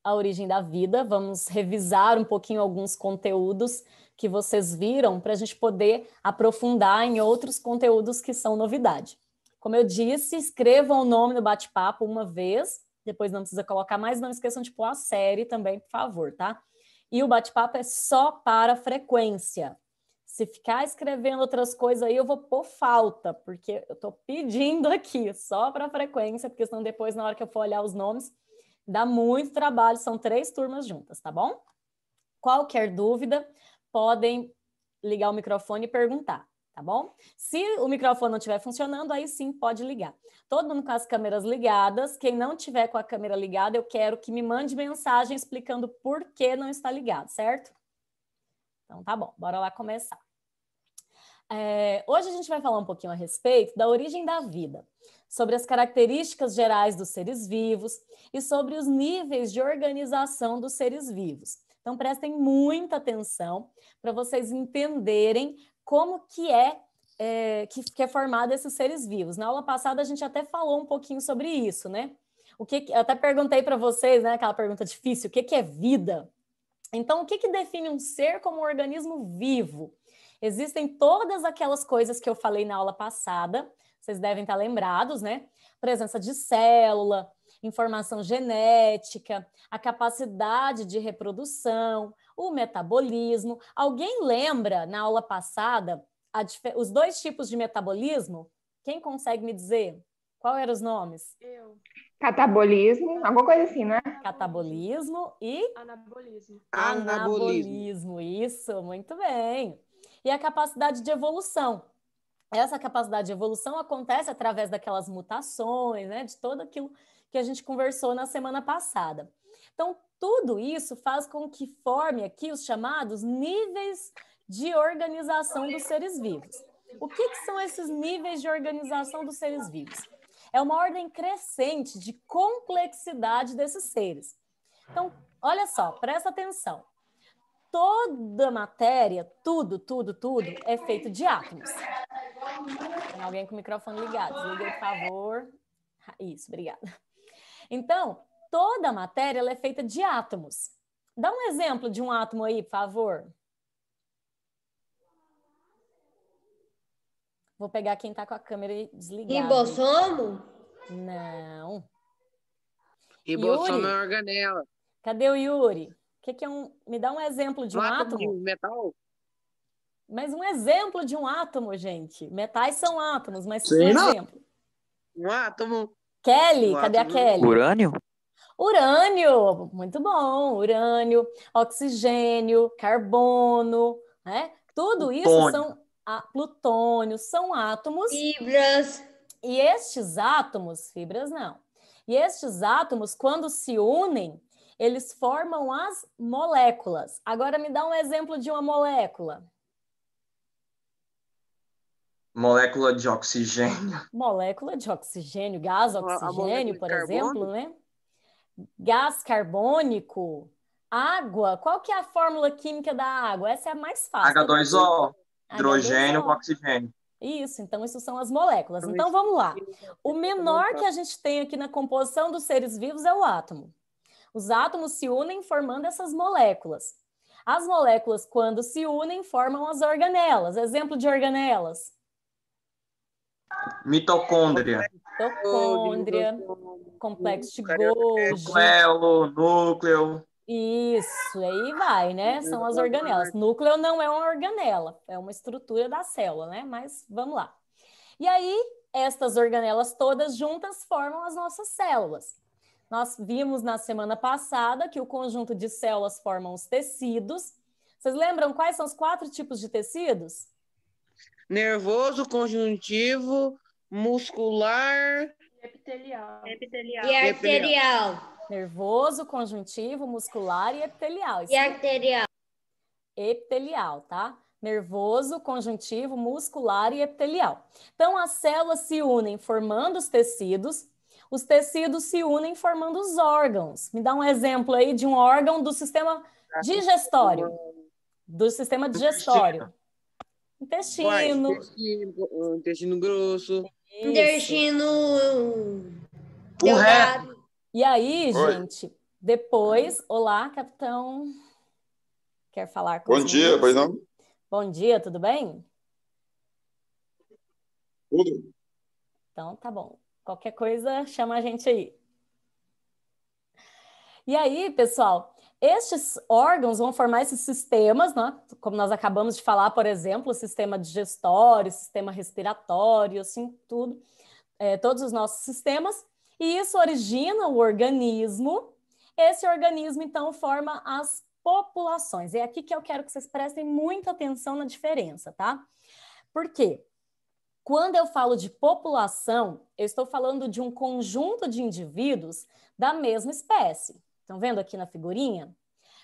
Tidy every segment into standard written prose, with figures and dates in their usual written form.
a origem da vida. Vamos revisar um pouquinho alguns conteúdos que vocês viram para a gente poder aprofundar em outros conteúdos que são novidade. Como eu disse, escrevam o nome no bate-papo uma vez, depois não precisa colocar mais, não esqueçam de pôr a série também, por favor, tá? E o bate-papo é só para frequência. Se ficar escrevendo outras coisas aí, eu vou pôr falta, porque eu estou pedindo aqui, só para frequência, porque senão depois, na hora que eu for olhar os nomes, dá muito trabalho, são 3 turmas juntas, tá bom? Qualquer dúvida, podem ligar o microfone e perguntar, tá bom? Se o microfone não estiver funcionando, aí sim pode ligar. Todo mundo com as câmeras ligadas, quem não tiver com a câmera ligada, eu quero que me mande mensagem explicando por que não está ligado, certo? Então tá bom, bora lá começar. Hoje a gente vai falar um pouquinho a respeito da origem da vida, sobre as características gerais dos seres vivos e sobre os níveis de organização dos seres vivos. Então prestem muita atenção para vocês entenderem como que é formado esses seres vivos. Na aula passada a gente até falou um pouquinho sobre isso, né? Eu até perguntei para vocês, né, aquela pergunta difícil, o que é vida? Então, o que define um ser como um organismo vivo? Existem todas aquelas coisas que eu falei na aula passada, vocês devem estar lembrados, né? Presença de célula, informação genética, a capacidade de reprodução, o metabolismo. Alguém lembra, na aula passada, os 2 tipos de metabolismo? Quem consegue me dizer? Qual eram os nomes? Eu. Catabolismo, alguma coisa assim, né? Catabolismo e Anabolismo. anabolismo. Isso, muito bem. E a capacidade de evolução. Essa capacidade de evolução acontece através daquelas mutações, né? De tudo aquilo que a gente conversou na semana passada. Então, tudo isso faz com que forme aqui os chamados níveis de organização dos seres vivos. O que são esses níveis de organização dos seres vivos? É uma ordem crescente de complexidade desses seres. Então, olha só, presta atenção. Toda matéria, tudo é feito de átomos. Tem alguém com o microfone ligado? Desliga aí, por favor. Isso, obrigada. Então, toda matéria ela é feita de átomos. Dá um exemplo de um átomo aí, por favor. Vou pegar quem está com a câmera desligada. Ribossomo? Não. Ribossomo Yuri? é uma organela. Cadê o Yuri? Me dá um exemplo de um átomo? De metal? Mas um exemplo de um átomo, gente. Metais são átomos, mas Sim, um exemplo. Um átomo. Kelly, cadê a Kelly? Urânio? Urânio, muito bom. Urânio, oxigênio, carbono, né? Tudo isso são plutônio, são átomos. Fibras. E estes átomos, fibras não. E estes átomos, quando se unem, eles formam as moléculas. Agora me dá um exemplo de uma molécula. Molécula de oxigênio. Molécula de oxigênio, gás oxigênio, por exemplo, né? Gás carbônico, água. Qual que é a fórmula química da água? Essa é a mais fácil. H2O, hidrogênio com H2O. oxigênio. Isso, então isso são as moléculas. Então vamos lá. O menor que a gente tem aqui na composição dos seres vivos é o átomo. Os átomos se unem formando essas moléculas. As moléculas, quando se unem, formam as organelas. Exemplo de organelas. Mitocôndria. Mitocôndria, complexo de Golgi. Nucleolo, núcleo. Isso, aí vai, né? São as organelas. Núcleo não é uma organela, é uma estrutura da célula, né? Mas vamos lá. E aí, estas organelas todas juntas formam as nossas células. Nós vimos na semana passada que o conjunto de células formam os tecidos. Vocês lembram quais são os 4 tipos de tecidos? Nervoso, conjuntivo, muscular E arterial. Nervoso, conjuntivo, muscular e epitelial. E arterial. Epitelial, tá? Nervoso, conjuntivo, muscular e epitelial. Então, as células se unem formando os tecidos se unem formando os órgãos. Me dá um exemplo aí de um órgão do sistema digestório. Do sistema digestório. Intestino. Intestino grosso. Intestino O reto. E aí, gente, Depois, olá, capitão. Quer falar com Bom dia, pois não? Bom dia, tudo bem? Tudo. Então, tá bom. Qualquer coisa, chama a gente aí. E aí, pessoal, estes órgãos vão formar esses sistemas, né? Como nós acabamos de falar, por exemplo, o sistema digestório, o sistema respiratório, assim, tudo, todos os nossos sistemas, e isso origina o organismo. Esse organismo, então, forma as populações. É aqui que eu quero que vocês prestem muita atenção na diferença, tá? Por quê? Quando eu falo de população, eu estou falando de um conjunto de indivíduos da mesma espécie. Estão vendo aqui na figurinha?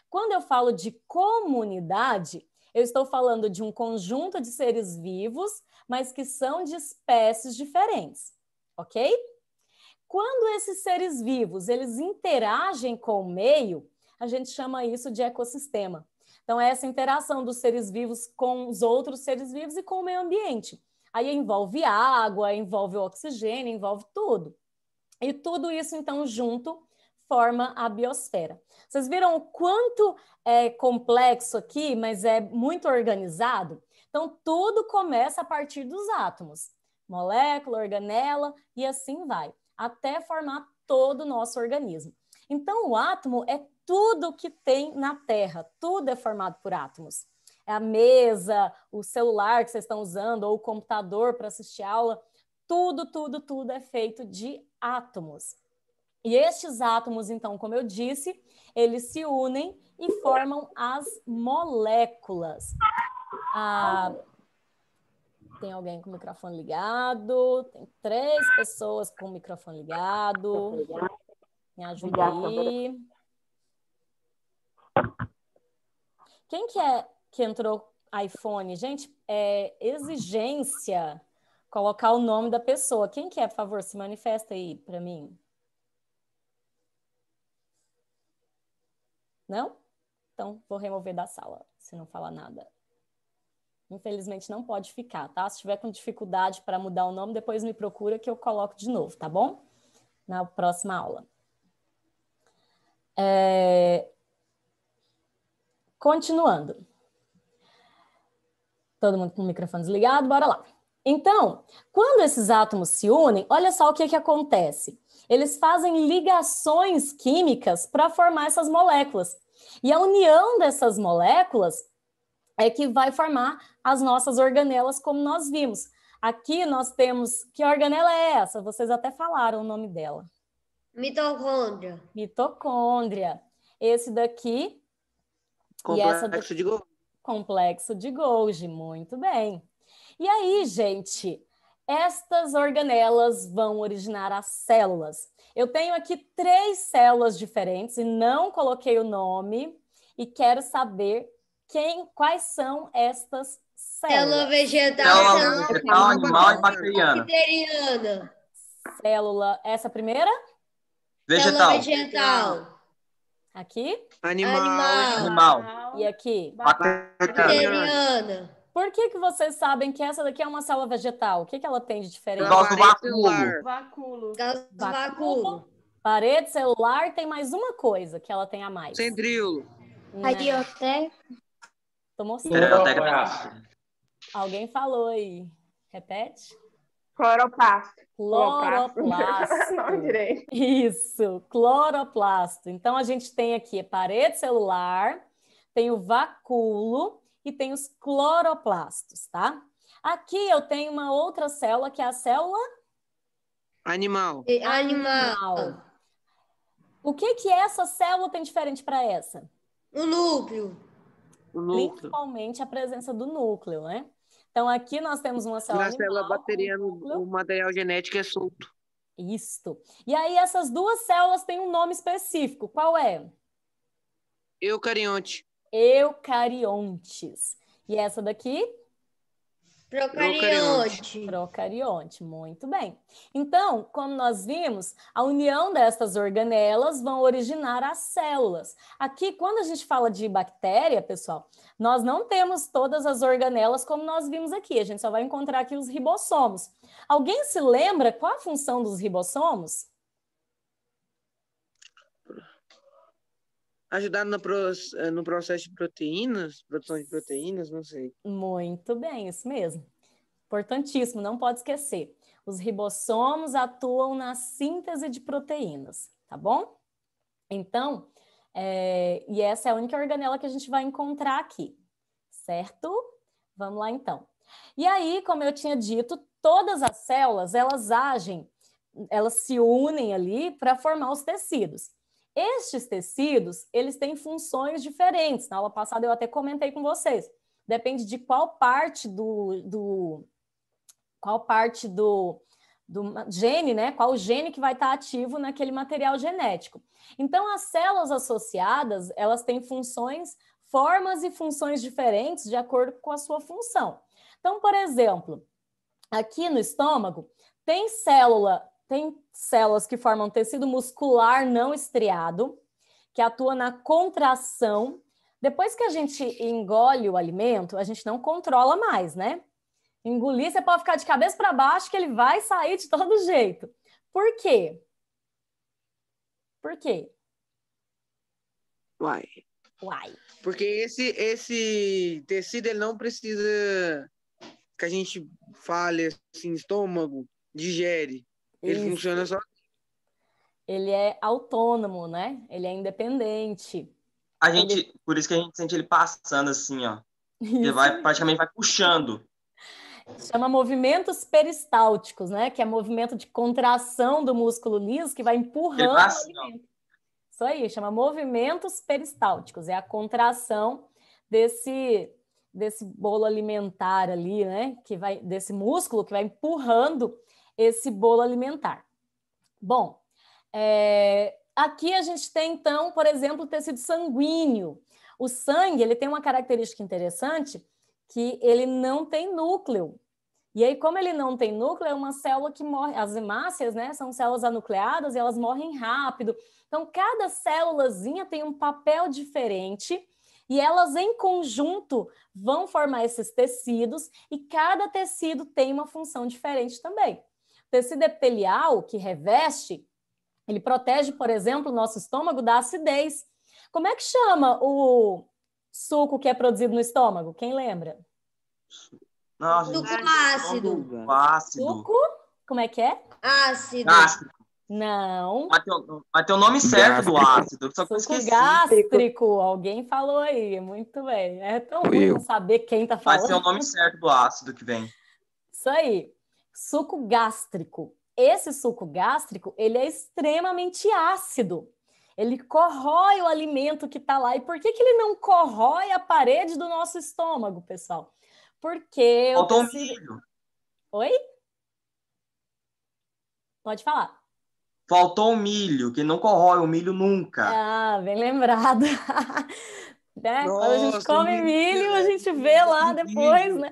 Quando eu falo de comunidade, eu estou falando de um conjunto de seres vivos, mas que são de espécies diferentes, ok? Quando esses seres vivos, eles interagem com o meio, a gente chama isso de ecossistema. Então, é essa interação dos seres vivos com os outros seres vivos e com o meio ambiente. Aí envolve água, envolve o oxigênio, envolve tudo. E tudo isso, então, junto, forma a biosfera. Vocês viram o quanto é complexo aqui, mas é muito organizado? Então, tudo começa a partir dos átomos. Molécula, organela e assim vai, até formar todo o nosso organismo. Então, o átomo é tudo que tem na Terra, tudo é formado por átomos. É a mesa, o celular que vocês estão usando, ou o computador para assistir aula, tudo é feito de átomos. E estes átomos, então, como eu disse, eles se unem e formam as moléculas. Tem alguém com o microfone ligado? Tem 3 pessoas com o microfone ligado. Me ajuda aí. Quem que entrou iPhone? Gente, é exigência colocar o nome da pessoa. Quem que é, por favor, se manifesta aí para mim. Não? Então, vou remover da sala, se não falar nada. Infelizmente, não pode ficar, tá? Se tiver com dificuldade para mudar o nome, depois me procura que eu coloco de novo, tá bom? Na próxima aula. Continuando. Todo mundo com o microfone desligado, bora lá. Então, quando esses átomos se unem, olha só o que acontece. Eles fazem ligações químicas para formar essas moléculas. E a união dessas moléculas é que vai formar as nossas organelas, como nós vimos. Aqui nós temos... Que organela é essa? Vocês até falaram o nome dela. Mitocôndria. Mitocôndria. Esse daqui... Complexo de Golgi. Complexo de Golgi, muito bem. E aí, gente, estas organelas vão originar as células. Eu tenho aqui 3 células diferentes e não coloquei o nome e quero saber quais são estas células. Célula vegetal, animal e bacteriana. bacteriana. Célula, essa primeira? Vegetal. Célula vegetal. Aqui? Animal. E aqui? Bacteriana. Por que vocês sabem que essa daqui é uma célula vegetal? O que ela tem de diferente? Por causa do Vacúolo. Vácuo. Parede celular tem mais uma coisa que ela tem a mais. Centríolo. Radioteca. Tô mostrando. Alguém falou aí. Repete. Cloroplasto. Cloroplasto. Não direito. Isso, cloroplasto. Então, a gente tem aqui a parede celular, tem o vacúolo e tem os cloroplastos, tá? Aqui eu tenho uma outra célula, que é a célula... Animal. O que essa célula tem diferente para essa? O núcleo. Principalmente a presença do núcleo, né? Então, aqui nós temos uma célula Na célula bacteriana, o material genético é solto. Isso. E aí, essas 2 células têm um nome específico. Qual é? Eucarionte. Eucariontes. E essa daqui? Procarionte. Procarionte, muito bem. Então, como nós vimos, a união destas organelas vão originar as células. Aqui, quando a gente fala de bactéria, pessoal, nós não temos todas as organelas como nós vimos aqui. A gente só vai encontrar aqui os ribossomos. Alguém se lembra qual a função dos ribossomos? ajudar no processo de proteínas, produção de proteínas, não sei. Muito bem, isso mesmo. Importantíssimo, não pode esquecer. Os ribossomos atuam na síntese de proteínas, tá bom? Então, e essa é a única organela que a gente vai encontrar aqui, certo? Vamos lá, então. E aí, como eu tinha dito, todas as células, elas se unem ali para formar os tecidos. Estes tecidos, eles têm funções diferentes. Na aula passada eu até comentei com vocês. Depende de qual parte do gene, né? Qual gene que vai estar ativo naquele material genético. Então, as células associadas, elas têm formas e funções diferentes de acordo com a sua função. Então, por exemplo, aqui no estômago, tem células que formam tecido muscular não estriado, que atua na contração. Depois que a gente engole o alimento, a gente não controla mais, né? Engolir, você pode ficar de cabeça para baixo que ele vai sair de todo jeito. Por quê? Por quê? Uai. Porque esse tecido, ele não precisa que a gente fale assim, estômago, digere. Ele Isso. funciona só. Ele é autônomo, né? Ele é independente. Por isso que a gente sente ele passando assim, ó. Ele Isso. praticamente vai puxando. Chama movimentos peristálticos, né? Que é movimento de contração do músculo liso que vai empurrando o alimento. Isso aí, chama movimentos peristálticos. É a contração desse bolo alimentar ali, né? Desse músculo que vai empurrando esse bolo alimentar. Bom, aqui a gente tem, então, por exemplo, o tecido sanguíneo. O sangue, ele tem uma característica interessante, que ele não tem núcleo. E aí, como ele não tem núcleo, é uma célula que morre. As hemácias, né, são células anucleadas e elas morrem rápido. Então, cada célulazinha tem um papel diferente e elas, em conjunto, vão formar esses tecidos e cada tecido tem uma função diferente também. O tecido epitelial, que reveste, ele protege, por exemplo, o nosso estômago da acidez. Como é que chama o suco que é produzido no estômago? Quem lembra? Nossa, Suco ácido. Suco? Como é que é? Ácido. Gástrico. Não. Mas tem o nome certo do ácido. Só que eu Suco esqueci. gástrico. Alguém falou aí. Muito bem. É tão ruim não saber quem está falando. Mas tem o nome certo do ácido que vem. Isso aí. Suco gástrico. Esse suco gástrico, ele é extremamente ácido. Ele corrói o alimento que está lá. E por que ele não corrói a parede do nosso estômago, pessoal? Porque Faltou milho. Oi? Pode falar. Faltou o milho, que não corrói o milho nunca. Ah, bem lembrado. Né? Nossa, quando a gente come milho, a gente vê lá depois, né?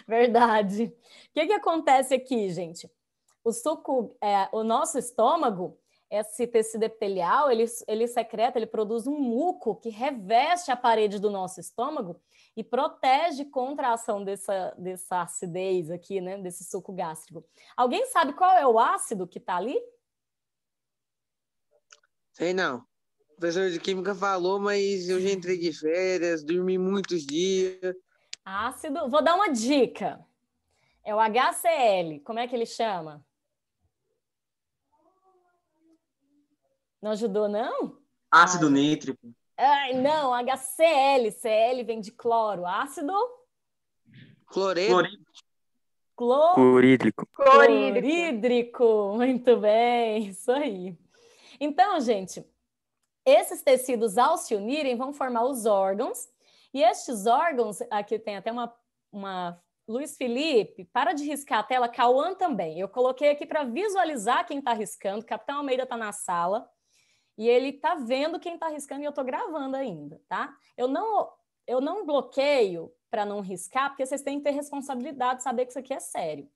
Verdade. O que acontece aqui, gente? O nosso estômago, esse tecido epitelial, ele secreta, ele produz um muco que reveste a parede do nosso estômago e protege contra a ação dessa acidez aqui, né? Desse suco gástrico. Alguém sabe qual é o ácido que está ali? Sei não. O professor de química falou, mas eu já entrei de férias, dormi muitos dias. Ácido, vou dar uma dica. É o HCl. Como é que ele chama? Não ajudou, não? Ácido nítrico. Ai, não, HCl. Cl vem de cloro. Ácido? Clorídrico. Clorídrico. Muito bem, isso aí. Então, gente, esses tecidos, ao se unirem, vão formar os órgãos. E estes órgãos, aqui tem até uma Luiz Felipe, para de riscar a tela, Cauã também. Eu coloquei aqui para visualizar quem está riscando. Capitão Almeida está na sala. E ele está vendo quem está riscando e eu estou gravando ainda, tá? Eu não bloqueio para não riscar, porque vocês têm que ter responsabilidade de saber que isso aqui é sério.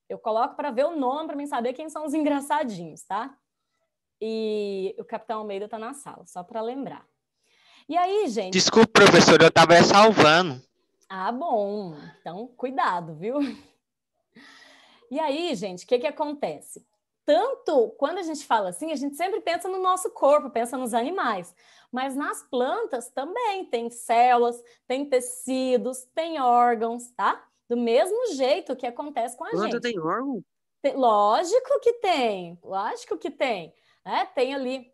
Eu coloco para ver o nome, para mim saber quem são os engraçadinhos, tá? E o Capitão Almeida está na sala, só para lembrar. E aí, gente... Desculpa, professor, eu estava salvando. Ah, bom. Então, cuidado, viu? E aí, gente, o que acontece? tanto quando a gente fala assim, a gente sempre pensa no nosso corpo, pensa nos animais. Mas nas plantas também tem células, tem tecidos, tem órgãos, tá? Do mesmo jeito que acontece com a Planta gente. tem órgão? Lógico que tem, lógico que tem. Tem ali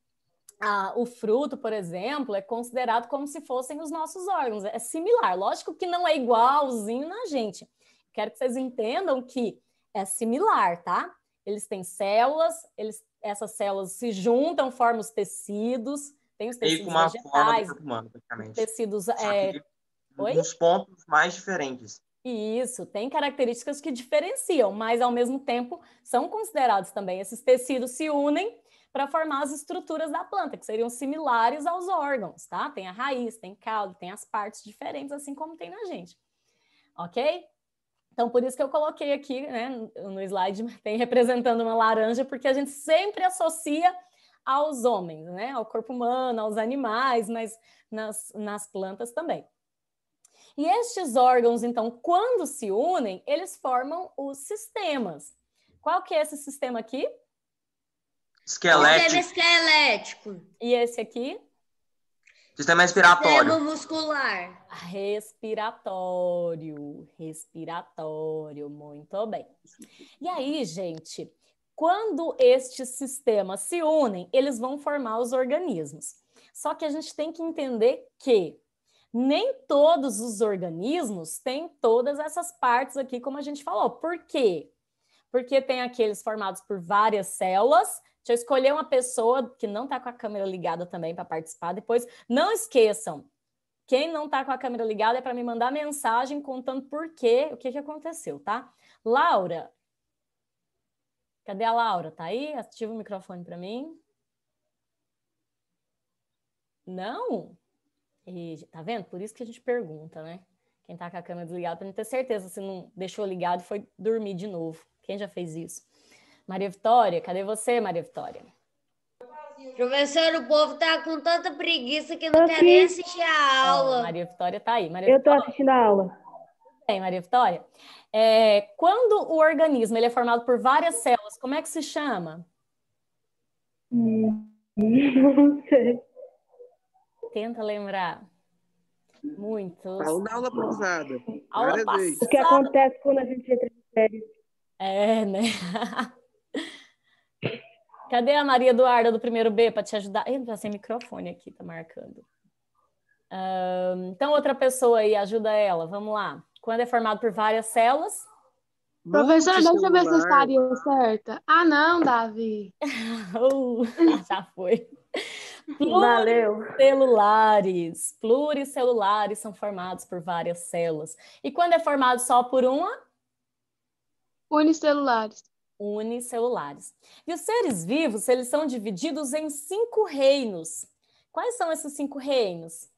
o fruto, por exemplo, é considerado como se fossem os nossos órgãos. É similar, lógico que não é igualzinho na gente. Quero que vocês entendam que é similar, tá? Eles têm células, essas células se juntam, formam os tecidos, tem os Meio com tecidos uma forma do vegetais, corpo humano, praticamente. tecidos... Só que Oi? uns pontos mais diferentes. Isso, tem características que diferenciam, mas ao mesmo tempo são considerados também. Esses tecidos se unem para formar as estruturas da planta, que seriam similares aos órgãos, tá? Tem a raiz, tem caule, tem as partes diferentes, assim como tem na gente. Ok? Então, por isso que eu coloquei aqui, né, no slide, tem representando uma laranja, porque a gente sempre associa aos homens, né? Ao corpo humano, aos animais, mas nas plantas também. E estes órgãos, então, quando se unem, eles formam os sistemas. Qual que é esse sistema aqui? Esquelético. Sistema esquelético. E esse aqui? Sistema respiratório. Sistema muscular. Respiratório, muito bem. E aí, gente, quando estes sistemas se unem, eles vão formar os organismos. Só que a gente tem que entender que nem todos os organismos têm todas essas partes aqui, como a gente falou. Por quê? Porque tem aqueles formados por várias células. Deixa eu escolher uma pessoa que não está com a câmera ligada também para participar. Depois, não esqueçam, quem não está com a câmera ligada é para me mandar mensagem contando por quê, o que aconteceu, tá? Laura, cadê a Laura? Tá aí? Ativa o microfone para mim. Não? E, tá vendo? Por isso que a gente pergunta, né? Quem tá com a câmera desligada, para não ter certeza se não deixou ligado e foi dormir de novo. Quem já fez isso? Maria Vitória, cadê você, Maria Vitória? Professor, o povo tá com tanta preguiça que não quer nem assistir a aula. Maria Vitória tá aí. Maria Eu tô Vitória. assistindo a aula. Bem, Maria Vitória. Quando o organismo ele é formado por várias células, como é que se chama? Não sei. Tenta lembrar. Muitos. Falou na aula passada. Aula Várias vezes. O que acontece quando a gente entra de férias? Né? Cadê a Maria Eduarda do primeiro B para te ajudar? Ele tá sem microfone aqui, tá marcando. Então, outra pessoa aí, ajuda ela. Vamos lá. Quando é formado por várias células? Professora, deixa eu ver se Multicelular. estaria certa. Ah, não, Davi. Já foi. Valeu. Pluricelulares são formados por várias células. E quando é formado só por uma? Unicelulares. Unicelulares. E os seres vivos, eles são divididos em 5 reinos. Quais são esses 5 reinos?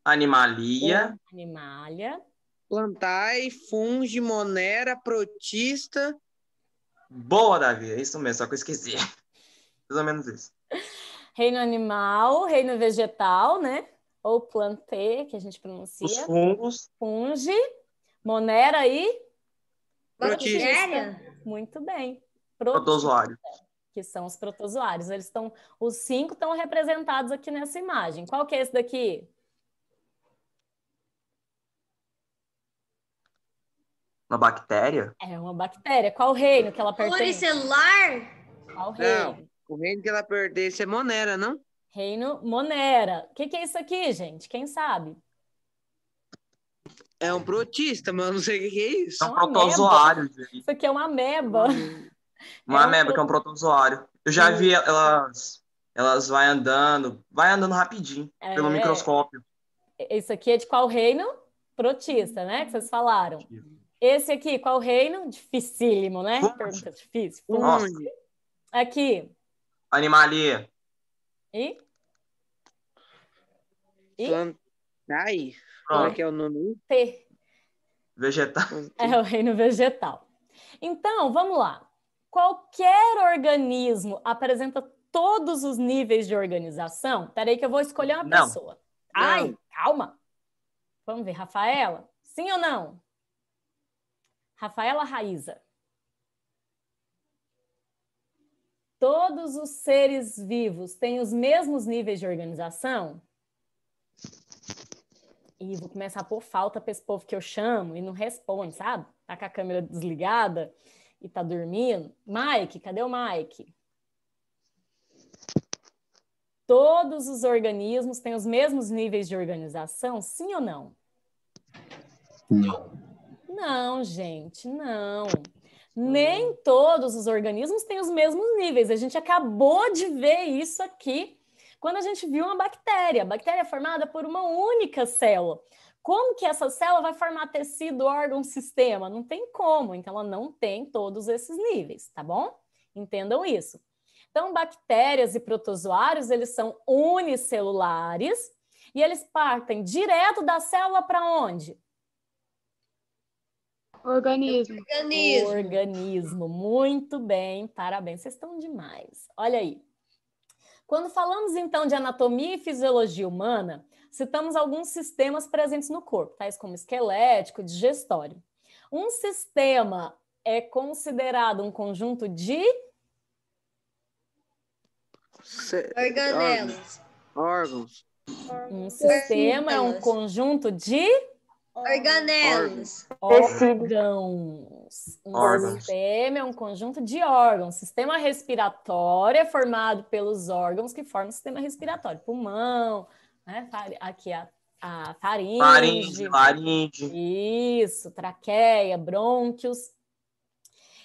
Animalia. Animalia. Plantae, fungi, monera, protista. Boa, Davi. É isso mesmo, só que eu esqueci. Mais ou menos isso. Reino animal, reino vegetal, né? Ou plantae, que a gente pronuncia. Os fungos. Fungi, monera e... Protista. Bactéria? Muito bem. Protozoário. Que são os protozoários. Os 5 estão representados aqui nessa imagem. Qual que é esse daqui? Uma bactéria? É uma bactéria. Qual reino que ela pertence? Pluricelular? Qual reino? Não, o reino que ela pertence é monera, não? Reino Monera. O que é isso aqui, gente? Quem sabe? É um protista, mas eu não sei o que é isso. É um protozoário, gente. Isso aqui é uma ameba. Uma ameba que é um protozoário. Eu já vi elas vai andando rapidinho pelo microscópio. Isso aqui é de qual reino? Protista, né? Que vocês falaram. Esse aqui, qual reino? Dificílimo, né? Fungi. Pergunta difícil. Nossa. Fungi. Aqui. Animalia. E? Plantae. Como é que é o nome? T. Vegetal. É o reino vegetal. Então, vamos lá. Qualquer organismo apresenta todos os níveis de organização? Peraí que eu vou escolher uma Não. pessoa. Não. Ai, calma. Vamos ver, Rafaela? Sim ou não? Rafaela Raíza. Todos os seres vivos têm os mesmos níveis de organização? E vou começar a pôr falta para esse povo que eu chamo e não responde, sabe? Tá com a câmera desligada e tá dormindo. Mike, cadê o Mike? Todos os organismos têm os mesmos níveis de organização, sim ou não? Não. Não, gente, não. Nem todos os organismos têm os mesmos níveis. A gente acabou de ver isso aqui quando a gente viu uma bactéria. A bactéria é formada por uma única célula. Como que essa célula vai formar tecido, órgão, sistema? Não tem como. Então, ela não tem todos esses níveis, tá bom? Entendam isso. Então, bactérias e protozoários, eles são unicelulares e eles partem direto da célula para onde? Organismo. Organismo. Muito bem, parabéns. Vocês estão demais. Olha aí. Quando falamos, então, de anatomia e fisiologia humana, citamos alguns sistemas presentes no corpo, tais como esquelético, digestório. Um sistema é considerado um conjunto de... Organelas. Órgãos. Um sistema é um conjunto de... Organelas. Órgãos. Um Órgãos. sistema é um conjunto de órgãos. Sistema respiratório é formado pelos órgãos que formam o sistema respiratório. Pulmão, né? Aqui a faringe. Laringe. Isso, traqueia, brônquios.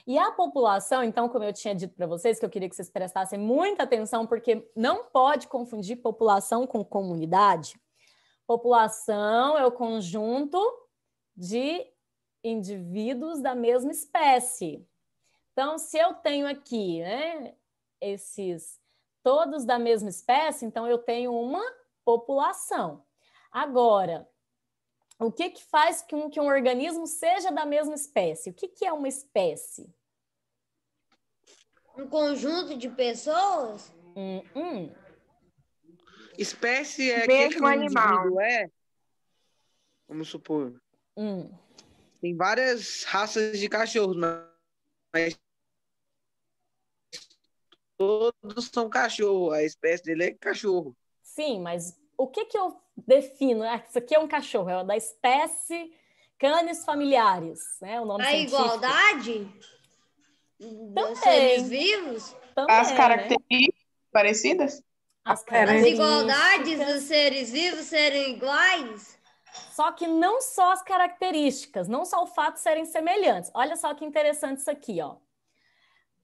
E a população, então, como eu tinha dito para vocês, que eu queria que vocês prestassem muita atenção, porque não pode confundir população com comunidade. População é o conjunto de indivíduos da mesma espécie. Então, se eu tenho aqui, né, esses todos da mesma espécie, então eu tenho uma população. Agora, o que que faz com que um organismo seja da mesma espécie? O que que é uma espécie? Um conjunto de pessoas? Espécie é Mesmo aquele que um animal. indivíduo é. Vamos supor. Tem várias raças de cachorros, mas todos são cachorro. A espécie dele é cachorro. Sim, mas o que que eu defino? Isso aqui é um cachorro, é da espécie Canis familiares, né? O nome A científico. igualdade dos Também. seres vivos? Também, As né? características parecidas? As As características. igualdades dos seres vivos serem iguais? Só que não só as características, não só o fato de serem semelhantes. Olha só que interessante isso aqui, ó.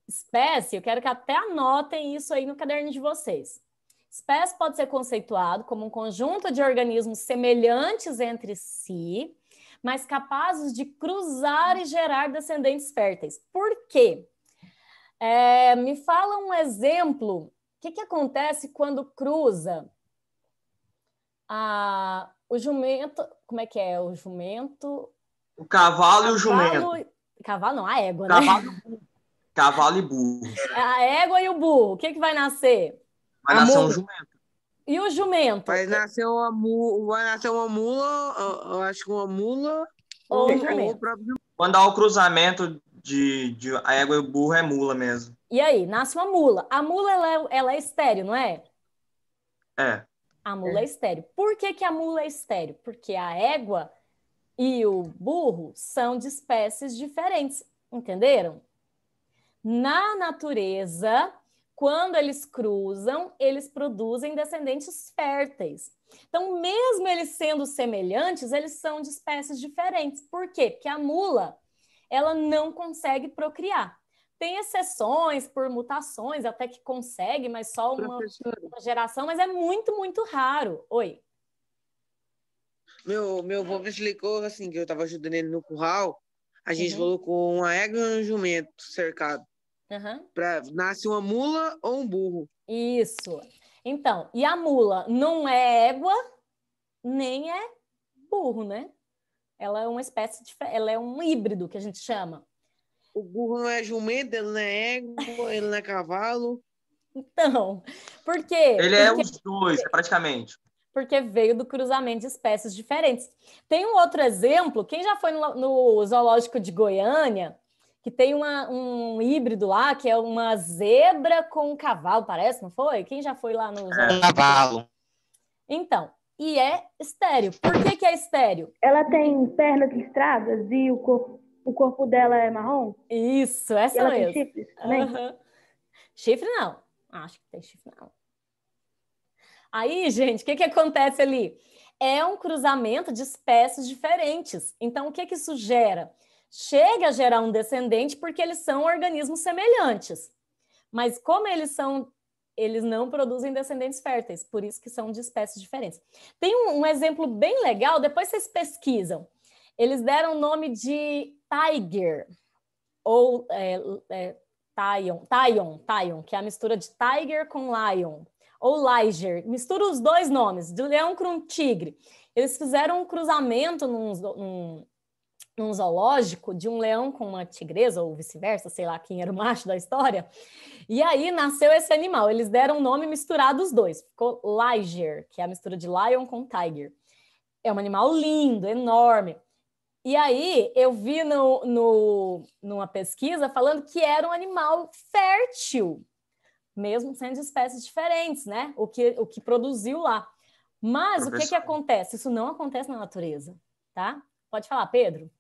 Espécie, eu quero que até anotem isso aí no caderno de vocês. Espécie pode ser conceituado como um conjunto de organismos semelhantes entre si, mas capazes de cruzar e gerar descendentes férteis. Por quê? Me fala um exemplo. O que acontece quando cruza o jumento? Como é que é? O jumento... O cavalo e o jumento. Cavalo não, a égua, Cavalo, né? Cavalo e burro. A égua e o burro. O que vai nascer? Vai nascer um jumento. E o jumento? Vai nascer uma mula, eu acho que uma mula Ou um o jumento. próprio. Quando dá o cruzamento de a égua e o burro, é mula mesmo. E aí, nasce uma mula. A mula, ela é estéril, não é? É. A mula é estéril. Por que que a mula é estéril? Porque a égua e o burro são de espécies diferentes. Entenderam? Na natureza, quando eles cruzam, eles produzem descendentes férteis. Então, mesmo eles sendo semelhantes, eles são de espécies diferentes. Por quê? Porque a mula, ela não consegue procriar. Tem exceções por mutações, até que consegue, mas só uma geração, mas é muito, muito raro. Oi? Meu avô me explicou assim, que eu estava ajudando ele no curral, a gente colocou uma égua e um jumento cercado. Nasce uma mula ou um burro. Isso. Então, e a mula não é égua, nem é burro, né? Ela é uma espécie de... Ela é um híbrido, que a gente chama. O burro não é jumento, ele não é égua, ele não é cavalo. Então, por quê? Ele é os dois, praticamente. Porque veio do cruzamento de espécies diferentes. Tem um outro exemplo, quem já foi no zoológico de Goiânia, que tem um híbrido lá, que é uma zebra com um cavalo, parece, não foi? Quem já foi lá no Cavalo. Então, e é estéreo. Por que é estéreo? Ela tem pernas listradas e o corpo dela é marrom? Isso, essa E ela mesmo. tem chifres também? Uhum. Chifre não. Acho que tem chifre não. Aí, gente, o que acontece ali? É um cruzamento de espécies diferentes. Então, o que isso gera? Chega a gerar um descendente porque eles são organismos semelhantes. Mas como eles não produzem descendentes férteis, por isso que são de espécies diferentes. Tem um exemplo bem legal, depois vocês pesquisam. Eles deram o nome de tiger, ou Taion, que é a mistura de tiger com lion, ou liger, mistura os dois nomes, de leão com tigre. Eles fizeram um cruzamento num zoológico de um leão com uma tigresa, ou vice-versa, sei lá quem era o macho da história, e aí nasceu esse animal. Eles deram um nome misturado os dois, ficou liger, que é a mistura de lion com tiger. É um animal lindo, enorme. E aí eu vi numa pesquisa falando que era um animal fértil, mesmo sendo de espécies diferentes, né? O que produziu lá. Mas o que acontece? Isso não acontece na natureza, tá? Pode falar, Pedro.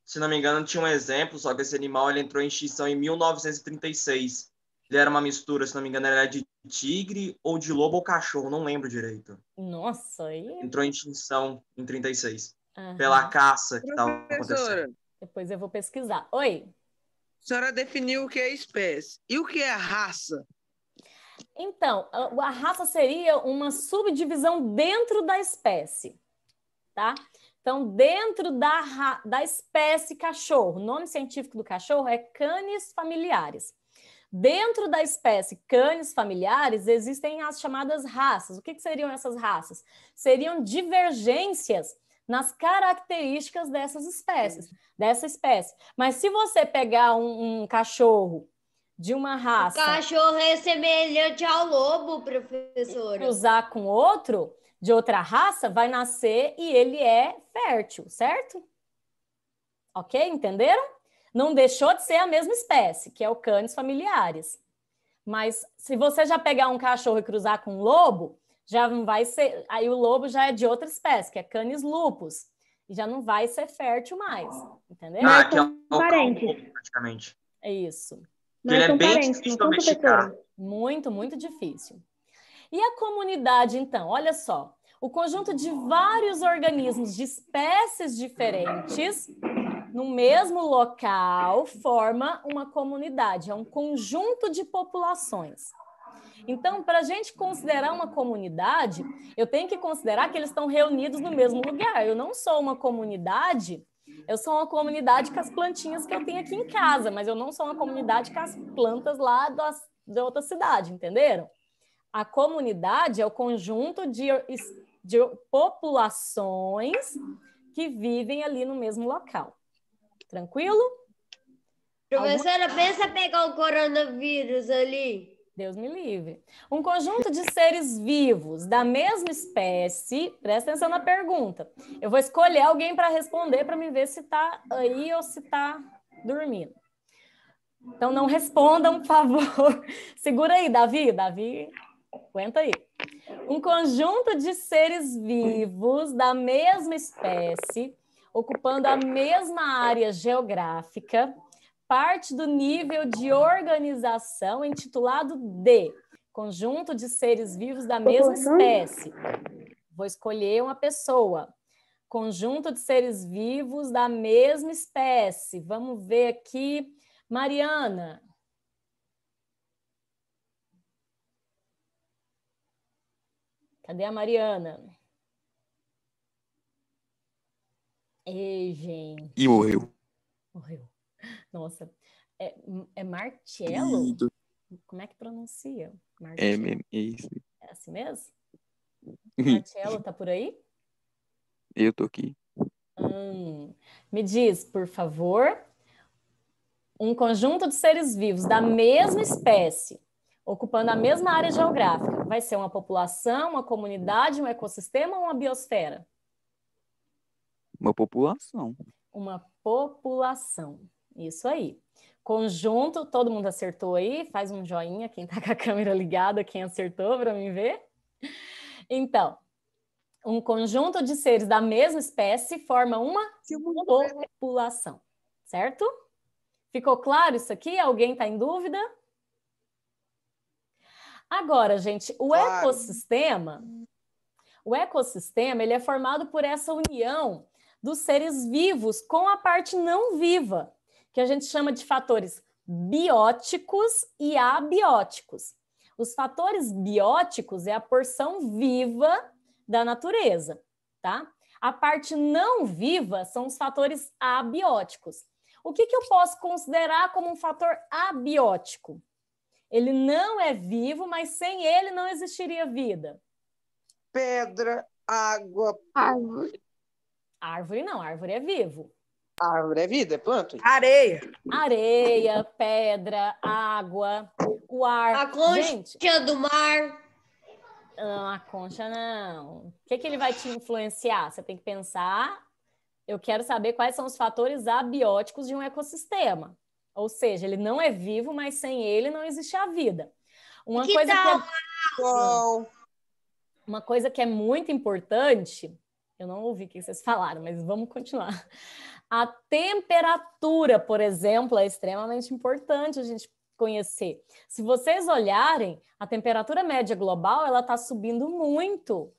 Se não me engano, tinha um exemplo, só que esse animal ele entrou em extinção em 1936. Ele era uma mistura, se não me engano, ele era de tigre ou de lobo ou cachorro, não lembro direito. Nossa, aí... Entrou em extinção em 36. Uhum. Pela caça que estava acontecendo. Depois eu vou pesquisar. Oi? A senhora definiu o que é espécie. E o que é raça? Então, a raça seria uma subdivisão dentro da espécie, tá? Então, dentro da espécie cachorro, o nome científico do cachorro é Canis familiaris. Dentro da espécie Canis familiaris existem as chamadas raças. O que seriam essas raças? Seriam divergências nas características dessa espécie. Mas se você pegar um cachorro de uma raça... O cachorro é semelhante ao lobo, professora. Cruzar com outro de outra raça, vai nascer e ele é fértil, certo? Ok? Entenderam? Não deixou de ser a mesma espécie, que é o Canis familiaris. Mas se você já pegar um cachorro e cruzar com um lobo, já não vai ser... Aí o lobo já é de outra espécie, que é Canis lupus. E já não vai ser fértil mais. Entendeu? Mas que é são parentes. praticamente. É isso. Ele é bem difícil de domesticar. Muito, muito difícil. E a comunidade, então? Olha só. O conjunto de vários organismos de espécies diferentes no mesmo local forma uma comunidade. É um conjunto de populações. Então, para a gente considerar uma comunidade, eu tenho que considerar que eles estão reunidos no mesmo lugar. Eu não sou uma comunidade, eu sou uma comunidade com as plantinhas que eu tenho aqui em casa, mas eu não sou uma comunidade com as plantas lá da outra cidade, entenderam? A comunidade é o conjunto de populações que vivem ali no mesmo local. Tranquilo? Professora, pensa pegar o coronavírus ali. Deus me livre. Um conjunto de seres vivos da mesma espécie, presta atenção na pergunta. Eu vou escolher alguém para responder para me ver se está aí ou se está dormindo. Então não respondam, por favor. Segura aí, Davi. Davi, aguenta aí. Um conjunto de seres vivos da mesma espécie, ocupando a mesma área geográfica, parte do nível de organização intitulado de conjunto de seres vivos da mesma espécie. Vou escolher uma pessoa. Conjunto de seres vivos da mesma espécie. Vamos ver aqui. Mariana. Cadê a Mariana? Ei, gente. E morreu. Morreu. Nossa, é Marcello? Como é que pronuncia? É isso. É assim mesmo? Marcello, tá por aí? Eu tô aqui. Me diz, por favor, um conjunto de seres vivos da mesma espécie, ocupando a mesma área geográfica. Vai ser uma população, uma comunidade, um ecossistema ou uma biosfera? Uma população. Uma população. Isso aí. Conjunto, todo mundo acertou aí? Faz um joinha, quem está com a câmera ligada, quem acertou para mim ver. Então, um conjunto de seres da mesma espécie forma uma população, certo? Ficou claro isso aqui? Alguém está em dúvida? Agora, gente, o ecossistema, ele é formado por essa união dos seres vivos com a parte não viva, que a gente chama de fatores bióticos e abióticos. Os fatores bióticos é a porção viva da natureza, tá? A parte não viva são os fatores abióticos. O que eu posso considerar como um fator abiótico? Ele não é vivo, mas sem ele não existiria vida. Pedra, água. Árvore. Árvore não, árvore é vivo. Árvore é vida, é planta. Areia. Areia, pedra, água, o ar. A concha Gente, do mar. não, a concha não. O que ele vai te influenciar? Você tem que pensar. Eu quero saber quais são os fatores abióticos de um ecossistema. Ou seja, ele não é vivo, mas sem ele não existe a vida. Uma coisa que é muito importante, eu não ouvi o que vocês falaram, mas vamos continuar. A temperatura, por exemplo, é extremamente importante a gente conhecer. Se vocês olharem, a temperatura média global ela está subindo muito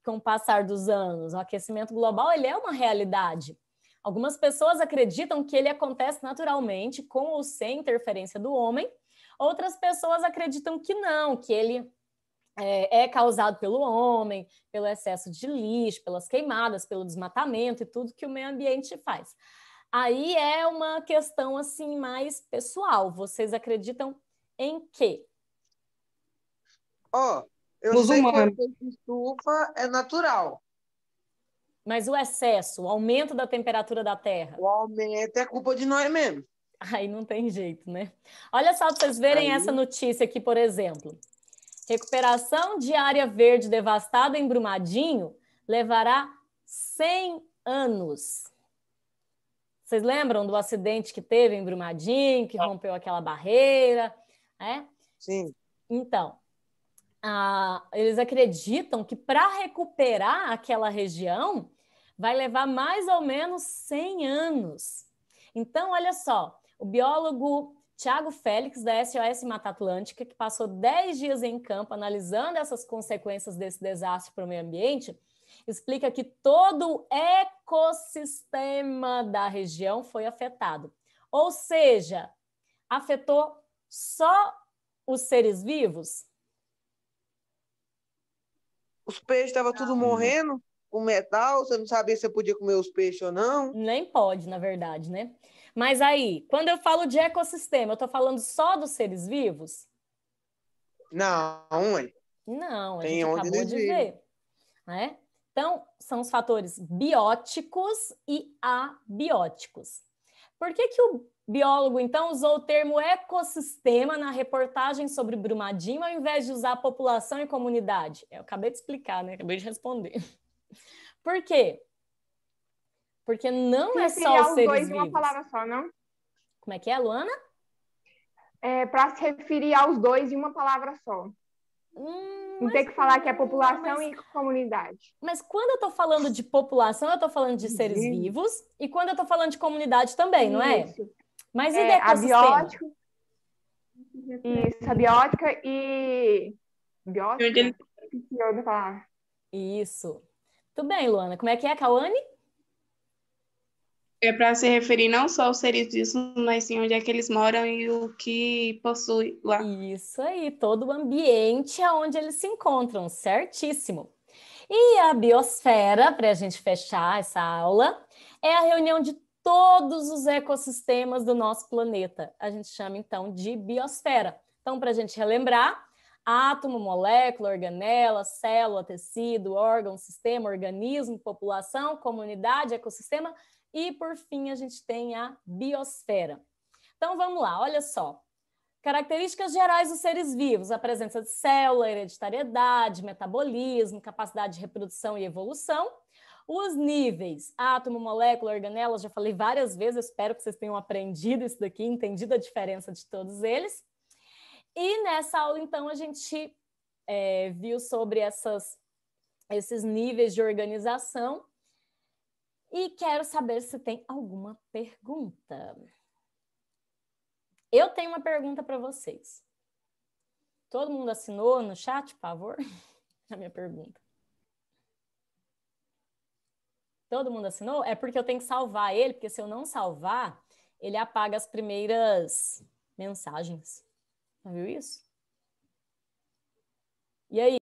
com o passar dos anos. O aquecimento global ele é uma realidade. Algumas pessoas acreditam que ele acontece naturalmente, com ou sem interferência do homem. Outras pessoas acreditam que não, que ele é causado pelo homem, pelo excesso de lixo, pelas queimadas, pelo desmatamento e tudo que o meio ambiente faz. Aí é uma questão assim mais pessoal. Vocês acreditam em quê? Eu sei que o efeito estufa é natural. Mas o excesso, o aumento da temperatura da Terra? O aumento é culpa de nós mesmo. Aí não tem jeito, né? Olha só para vocês verem essa notícia aqui, por exemplo. Recuperação de área verde devastada em Brumadinho levará 100 anos. Vocês lembram do acidente que teve em Brumadinho, que rompeu aquela barreira? Sim. Então, eles acreditam que para recuperar aquela região vai levar mais ou menos 100 anos. Então, olha só, o biólogo Tiago Félix, da SOS Mata Atlântica, que passou 10 dias em campo analisando essas consequências desse desastre para o meio ambiente, explica que todo o ecossistema da região foi afetado. Ou seja, afetou só os seres vivos? Os peixes estavam tudo morrendo com metal, você não sabia se você podia comer os peixes ou não. Nem pode, na verdade, né? Mas aí, quando eu falo de ecossistema, eu estou falando só dos seres vivos? Não, mãe. Não, a Tem gente onde acabou eles de vivem. ver. Né? Então, são os fatores bióticos e abióticos. Por que o biólogo, então, usou o termo ecossistema na reportagem sobre Brumadinho, ao invés de usar população e comunidade? Eu acabei de explicar, né? Acabei de responder. Por quê? Porque não é só os seres dois vivos. em uma palavra só, não? Como é que é, Luana? Para se referir aos dois em uma palavra só. Não tem que falar que é população e comunidade. Mas quando eu estou falando de população, eu estou falando de seres vivos, e quando eu estou falando de comunidade também, não é? Mas e de ecossistema? Abiótico. Isso, abiótica e... Biótica? Esqueci outra palavra. Isso. Tudo bem, Luana. Como é que é, Cauane? É para se referir não só aos seres vivos, mas sim onde é que eles moram e o que possui lá. Isso aí, todo o ambiente onde eles se encontram, certíssimo. E a biosfera, para a gente fechar essa aula, é a reunião de todos os ecossistemas do nosso planeta. A gente chama, então, de biosfera. Então, para a gente relembrar, átomo, molécula, organela, célula, tecido, órgão, sistema, organismo, população, comunidade, ecossistema e, por fim, a gente tem a biosfera. Então, vamos lá, olha só. Características gerais dos seres vivos: a presença de célula, hereditariedade, metabolismo, capacidade de reprodução e evolução. Os níveis, átomo, molécula, organela, já falei várias vezes, espero que vocês tenham aprendido isso daqui, entendido a diferença de todos eles. E nessa aula, então, a gente viu sobre esses níveis de organização e quero saber se tem alguma pergunta. Eu tenho uma pergunta para vocês. Todo mundo assinou no chat, por favor? A minha pergunta. Todo mundo assinou? É porque eu tenho que salvar ele, porque se eu não salvar, ele apaga as primeiras mensagens. Já viu isso? E aí?